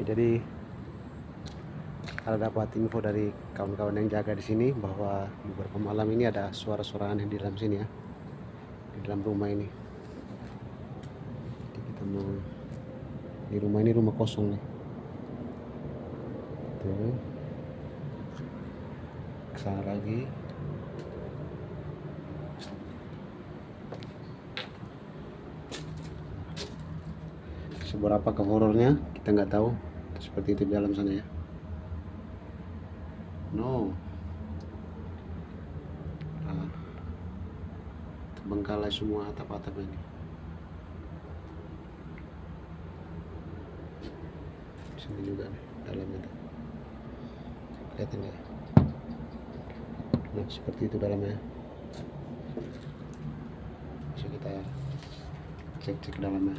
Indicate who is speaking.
Speaker 1: Jadi ada dapat info dari kawan-kawan yang jaga di sini bahwa beberapa malam ini ada suara-suara aneh di dalam sini ya, di dalam rumah ini. Jadi kita mau di rumah ini, rumah kosong nih. Tuh, kesana lagi. Seberapa ke horornya kita nggak tahu, seperti itu di dalam sana ya. No, terbengkalai semua atap-atap ini. Sini juga nih dalamnya, lihat ini. Nah, seperti itu dalamnya. Bisa kita cek dalamnya.